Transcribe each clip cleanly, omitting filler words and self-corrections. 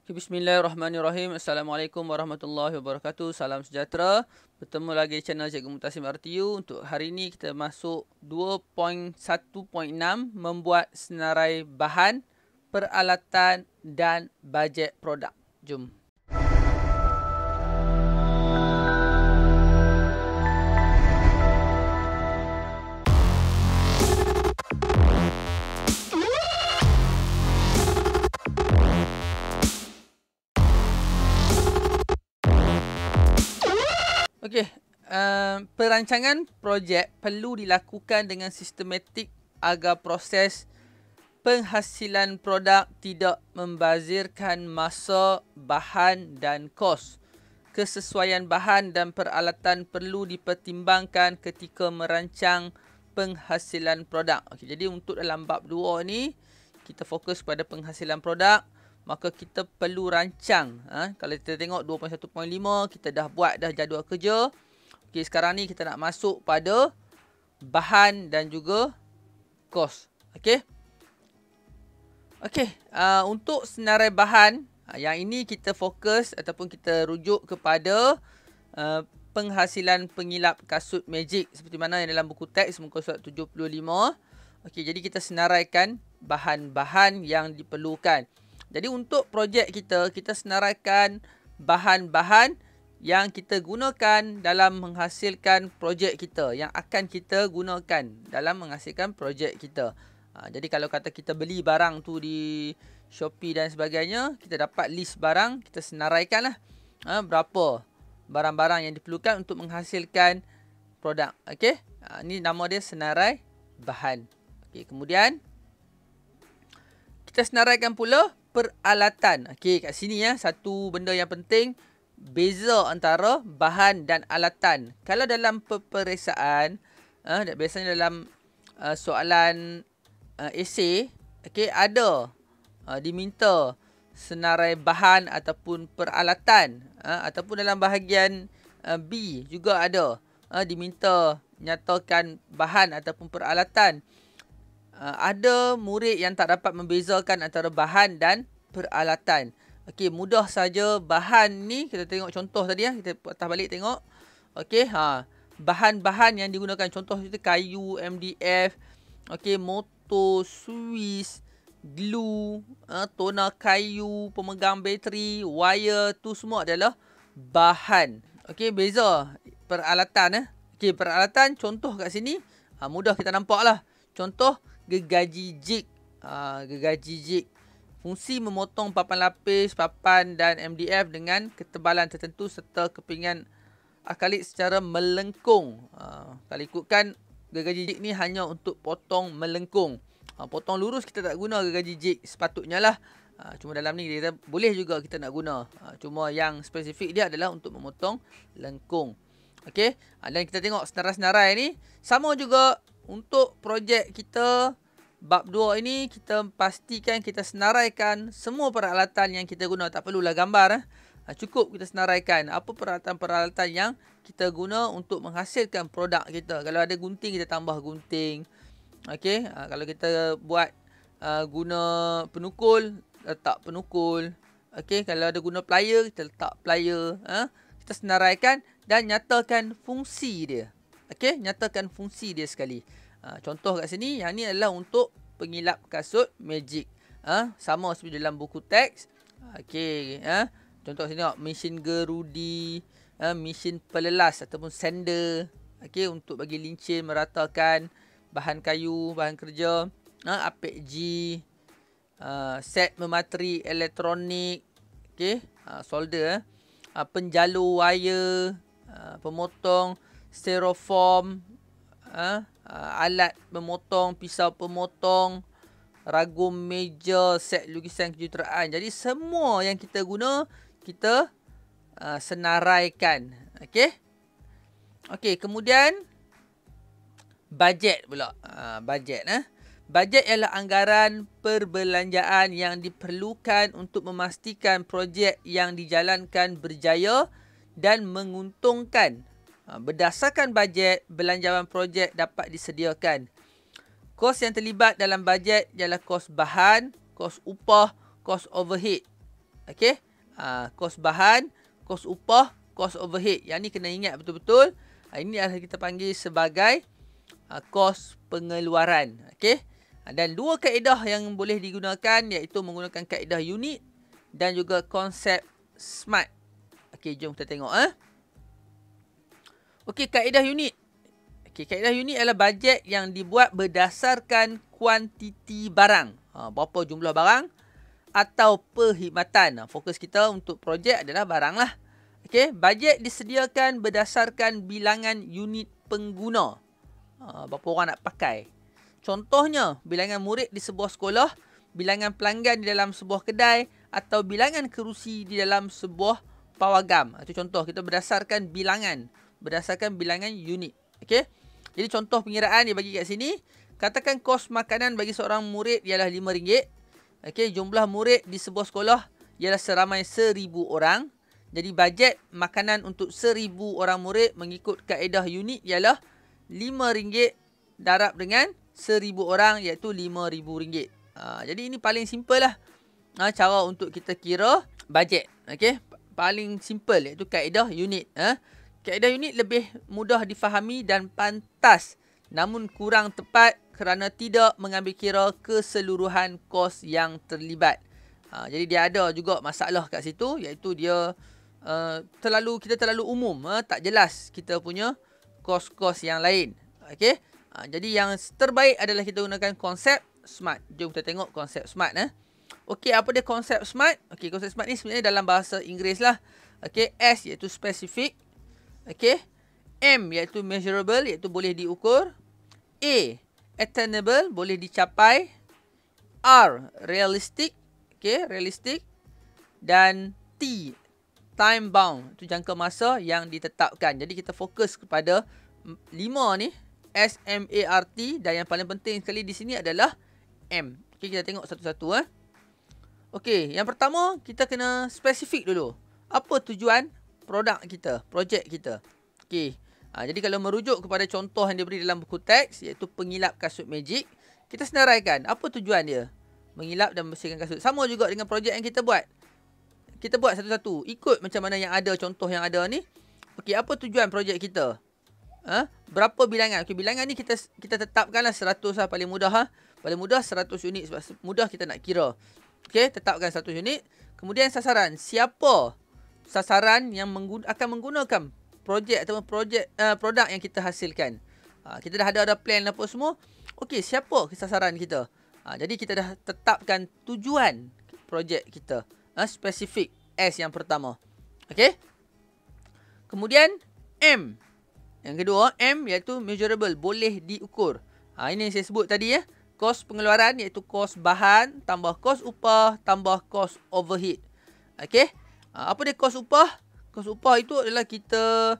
Bismillahirrahmanirrahim. Assalamualaikum warahmatullahi wabarakatuh. Salam sejahtera. Bertemu lagi di channel Cikgu Mutasim RTU. Untuk hari ini kita masuk 2.1.6 membuat senarai bahan, peralatan dan bajet produk. Jom. Okey, perancangan projek perlu dilakukan dengan sistematik agar proses penghasilan produk tidak membazirkan masa, bahan dan kos. Kesesuaian bahan dan peralatan perlu dipertimbangkan ketika merancang penghasilan produk. Okey, jadi untuk dalam bab 2 ni, kita fokus pada penghasilan produk. Maka kita perlu rancang. Kalau kita tengok 2.1.5, kita dah buat dah jadual kerja. Okey, sekarang ni kita nak masuk pada bahan dan juga kos. Okey. Okey, untuk senarai bahan, yang ini kita fokus ataupun kita rujuk kepada penghasilan pengilap kasut magic seperti mana yang dalam buku teks muka surat 75. Okey, jadi kita senaraikan bahan-bahan yang diperlukan. Jadi untuk projek kita senaraikan bahan-bahan yang kita gunakan dalam menghasilkan projek kita, yang akan kita gunakan dalam menghasilkan projek kita. Jadi kalau kata kita beli barang tu di Shopee dan sebagainya, kita dapat list barang, kita senaraikan lah berapa barang-barang yang diperlukan untuk menghasilkan produk. Okey, ini nama dia senarai bahan. Okey, kemudian kita senaraikan pula peralatan. Okey, kat sini satu benda yang penting, beza antara bahan dan alatan. Kalau dalam peperiksaan, biasanya dalam soalan esei, okey, ada diminta senarai bahan ataupun peralatan, ataupun dalam bahagian B juga ada diminta nyatakan bahan ataupun peralatan. Ada murid yang tak dapat membezakan antara bahan dan peralatan. Okey, mudah saja bahan ni, kita tengok contoh tadi kita patah balik tengok. Okey, bahan-bahan yang digunakan, contoh kita kayu, MDF, okey, motor, Swiss, glue, toner kayu, pemegang bateri, wire, tu semua adalah bahan. Okey, beza peralatan. Okey, peralatan contoh kat sini mudah kita nampak lah. Contoh gergaji jig. Gergaji jig. Fungsi memotong papan lapis, papan dan MDF dengan ketebalan tertentu serta kepingan akrilik secara melengkung. Kalau ikutkan gergaji jig ni hanya untuk potong melengkung. Potong lurus kita tak guna gergaji jig sepatutnya lah. Cuma dalam ni kita boleh juga kita nak guna. Cuma yang spesifik dia adalah untuk memotong lengkung. Okey, dan kita tengok senarai-senarai ni sama juga untuk projek kita. Bab 2 ini kita pastikan kita senaraikan semua peralatan yang kita guna. Tak perlulah gambar. Cukup kita senaraikan apa peralatan-peralatan yang kita guna untuk menghasilkan produk kita. Kalau ada gunting, kita tambah gunting. Okey, kalau kita buat guna penukul, letak penukul. Okey, kalau ada guna plier, kita letak plier. Kita senaraikan dan nyatakan fungsi dia. Okey, nyatakan fungsi dia sekali. Contoh kat sini, yang ni adalah untuk pengilap kasut magic. Sama seperti dalam buku teks. Okey, contoh sini tengok, mesin gerudi, mesin pelelas ataupun sander. Okey, untuk bagi lincin meratakan bahan kayu, bahan kerja. Apek G, set memateri elektronik. Okey, solder. Penjalur wire, pemotong styrofoam, alat memotong, pisau pemotong, ragum meja, set lukisan kejuruteraan. Jadi semua yang kita guna, kita senaraikan. Okey. Okey, kemudian bajet pula. Bajet. Bajet ialah anggaran perbelanjaan yang diperlukan untuk memastikan projek yang dijalankan berjaya dan menguntungkan. Berdasarkan bajet, belanjawan projek dapat disediakan. Kos yang terlibat dalam bajet ialah kos bahan, kos upah, kos overhead. Okey. Kos bahan, kos upah, kos overhead. Yang ni kena ingat betul-betul. Ini adalah kita panggil sebagai kos pengeluaran. Okey. Dan dua kaedah yang boleh digunakan iaitu menggunakan kaedah unit dan juga konsep SMART. Okey, jom kita tengok. Okey, kaedah unit. Okey, kaedah unit adalah bajet yang dibuat berdasarkan kuantiti barang. Berapa jumlah barang atau perkhidmatan. Fokus kita untuk projek adalah barang lah. Okey, bajet disediakan berdasarkan bilangan unit pengguna. Berapa orang nak pakai. Contohnya, bilangan murid di sebuah sekolah, bilangan pelanggan di dalam sebuah kedai atau bilangan kerusi di dalam sebuah pawagam. Itu contoh, kita berdasarkan bilangan unit. Okey. Jadi contoh pengiraan dia bagi kat sini. Katakan kos makanan bagi seorang murid ialah RM5. Okey, jumlah murid di sebuah sekolah ialah seramai 1,000 orang. Jadi bajet makanan untuk 1,000 orang murid mengikut kaedah unit ialah RM5 darab dengan 1,000 orang iaitu RM5,000. Jadi ini paling simple lah. Cara untuk kita kira bajet. Okey, paling simple iaitu kaedah unit. Kaedah unit lebih mudah difahami dan pantas namun kurang tepat kerana tidak mengambil kira keseluruhan kos yang terlibat. Jadi dia ada juga masalah kat situ iaitu dia kita terlalu umum, tak jelas kita punya kos-kos yang lain. Okey. Jadi yang terbaik adalah kita gunakan konsep SMART. Jom kita tengok konsep SMART. Okey, apa dia konsep SMART? Okey, konsep SMART ni sebenarnya dalam bahasa Inggeris lah. Okey, S iaitu specific. Okey. M iaitu measurable, iaitu boleh diukur. A, attainable, boleh dicapai. R, realistic. Okey, realistic. Dan T, time bound, itu jangka masa yang ditetapkan. Jadi kita fokus kepada 5 ni, S, M, A, R, T. Dan yang paling penting sekali di sini adalah M. Okey, kita tengok satu-satu. Okey, yang pertama kita kena spesifik dulu. Apa tujuan produk kita, projek kita? Okey. Jadi kalau merujuk kepada contoh yang diberi dalam buku teks iaitu pengilap kasut magic, kita senaraikan apa tujuan dia? Mengilap dan membersihkan kasut. Sama juga dengan projek yang kita buat. Kita buat satu-satu. Ikut macam mana yang ada, contoh yang ada ni. Okey, apa tujuan projek kita? Berapa bilangan? Okey, bilangan ni kita tetapkanlah 100 lah paling mudah. Paling mudah 100 unit sebab mudah kita nak kira. Okey, tetapkan 100 unit. Kemudian sasaran. Siapa sasaran yang akan menggunakan projek atau produk yang kita hasilkan? Kita dah ada plan apa semua. Okey, siapa sasaran kita? Jadi kita dah tetapkan tujuan projek kita. Spesifik, S yang pertama. Okey. Kemudian M. Yang kedua, M iaitu measurable, boleh diukur. Ini yang saya sebut tadi kos pengeluaran iaitu kos bahan tambah kos upah tambah kos overhead. Okey. Apa dia kos upah? Kos upah itu adalah kita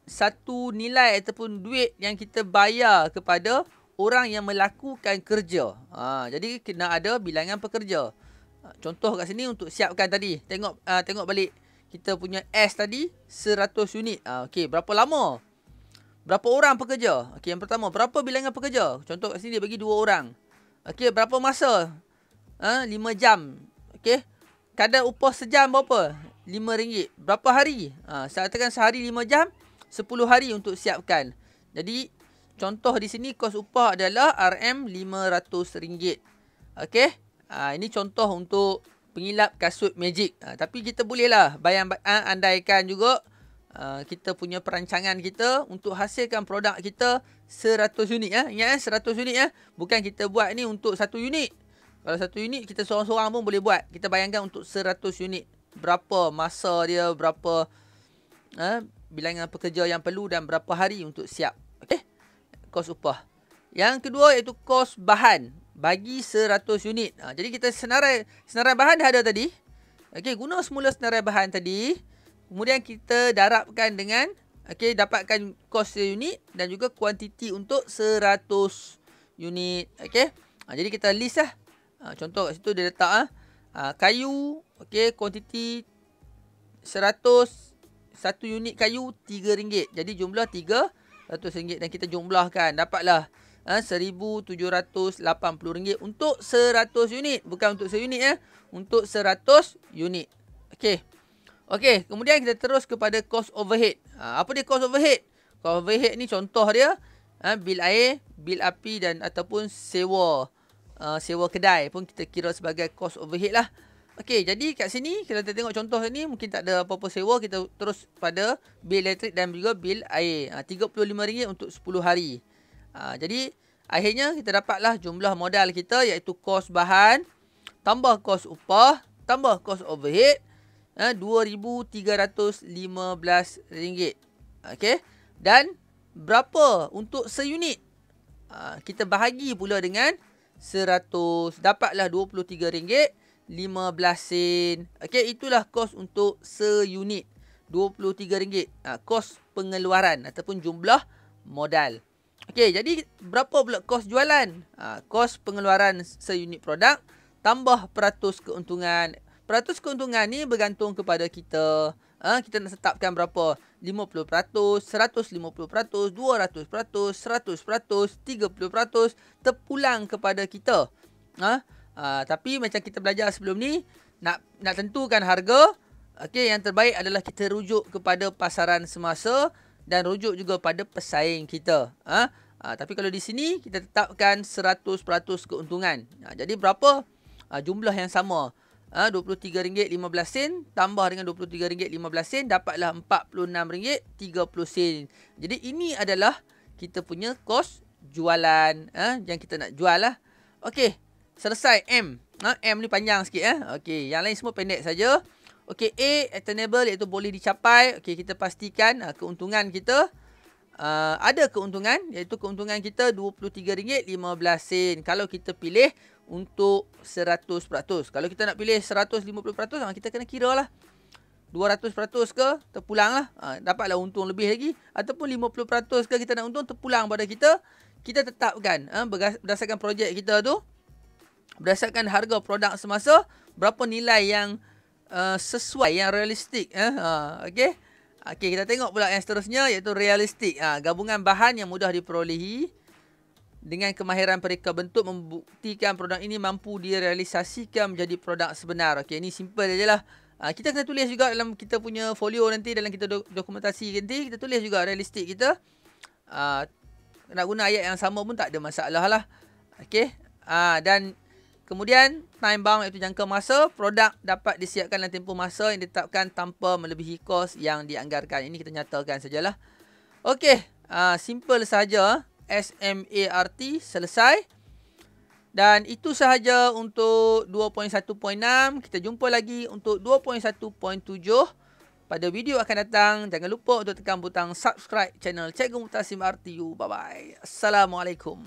satu nilai ataupun duit yang kita bayar kepada orang yang melakukan kerja. Jadi kena ada bilangan pekerja. Contoh kat sini untuk siapkan tadi. Tengok balik kita punya S tadi 100 unit. Okey, berapa lama? Berapa orang pekerja? Okey, yang pertama, berapa bilangan pekerja? Contoh kat sini dia bagi 2 orang. Okey, berapa masa? 5 jam. Okey. Kadar upah sejam berapa? RM5. Berapa hari? Saya katakan sehari 5 jam, 10 hari untuk siapkan. Jadi, contoh di sini kos upah adalah RM500. Okey. Ini contoh untuk pengilap kasut magic. Tapi kita bolehlah andaikan juga kita punya perancangan kita untuk hasilkan produk kita 100 unit. Ingat 100 unit. Bukan kita buat ni untuk 1 unit. Kalau 1 unit kita seorang-seorang pun boleh buat. Kita bayangkan untuk 100 unit. Berapa masa dia, berapa bilangan pekerja yang perlu dan berapa hari untuk siap. Okey. Kos upah. Yang kedua iaitu kos bahan. Bagi 100 unit. Jadi kita senarai bahan dah ada tadi. Okey, guna semula senarai bahan tadi. Kemudian kita darabkan dengan dapatkan kos unit dan juga kuantiti untuk 100 unit. Okey. Jadi kita list lah. Contoh kat situ dia letak kayu, kuantiti 100, 1 unit kayu RM3. Jadi jumlah RM300 dan kita jumlahkan, dapatlah RM1,780 untuk 100 unit. Bukan untuk seunit untuk 100 unit. Okey. Okey, kemudian kita terus kepada cost overhead. Apa dia cost overhead? Cost overhead ni contoh dia bil air, bil api dan ataupun sewa kedai pun kita kira sebagai cost overhead lah. Okey, jadi kat sini kalau kita tengok contoh ni mungkin tak ada apa-apa sewa, kita terus pada bil elektrik dan juga bil air. RM35 untuk 10 hari. Jadi akhirnya kita dapatlah jumlah modal kita iaitu kos bahan tambah kos upah tambah kos overhead RM2,315. Okey. Dan berapa untuk seunit? Kita bahagi pula dengan 100. Dapatlah RM23.15. Okey, itulah kos untuk seunit. RM23. Kos pengeluaran ataupun jumlah modal. Okey, jadi berapa pula kos jualan? Kos pengeluaran seunit produk tambah peratus keuntungan. Peratus keuntungan ni bergantung kepada kita. Kita nak tetapkan berapa? 50%, 150%, 200%, 100%, 30% terpulang kepada kita. Tapi macam kita belajar sebelum ni, nak tentukan harga, okey, yang terbaik adalah kita rujuk kepada pasaran semasa dan rujuk juga pada pesaing kita. Tapi kalau di sini kita tetapkan 100% keuntungan. Jadi berapa? Jumlah yang sama. RM23.15 tambah dengan RM23.15 dapatlah RM46.30. Jadi ini adalah kita punya kos jualan yang kita nak jual lah. Okey, selesai M. M ni panjang sikit Okey, yang lain semua pendek saja. Okey, A attainable iaitu boleh dicapai. Okey, kita pastikan keuntungan kita ada keuntungan iaitu keuntungan kita RM23.15 kalau kita pilih untuk 100%. Kalau kita nak pilih 150%, kita kena kira lah 200% ke terpulang lah. Dapatlah untung lebih lagi. Ataupun 50% ke kita nak untung terpulang pada kita. Kita tetapkan berdasarkan projek kita tu, berdasarkan harga produk semasa, berapa nilai yang sesuai, yang realistik. Okey. Okey, kita tengok pula yang seterusnya iaitu realistik. Gabungan bahan yang mudah diperolehi dengan kemahiran pereka bentuk membuktikan produk ini mampu direalisasikan menjadi produk sebenar. Okey, ini simple je lah. Kita kena tulis juga dalam kita punya folio nanti, dalam kita dokumentasi nanti, kita tulis juga realistik kita. Nak guna ayat yang sama pun tak ada masalah lah. Okey. Dan kemudian time bound iaitu jangka masa, produk dapat disiapkan dalam tempoh masa yang ditetapkan tanpa melebihi kos yang dianggarkan. Ini kita nyatakan sajalah. Okey, simple sahaja. SMART selesai. Dan itu sahaja untuk 2.1.6. Kita jumpa lagi untuk 2.1.7 pada video akan datang. Jangan lupa untuk tekan butang subscribe channel Cikgu Muhtasim RTU. Bye bye. Assalamualaikum.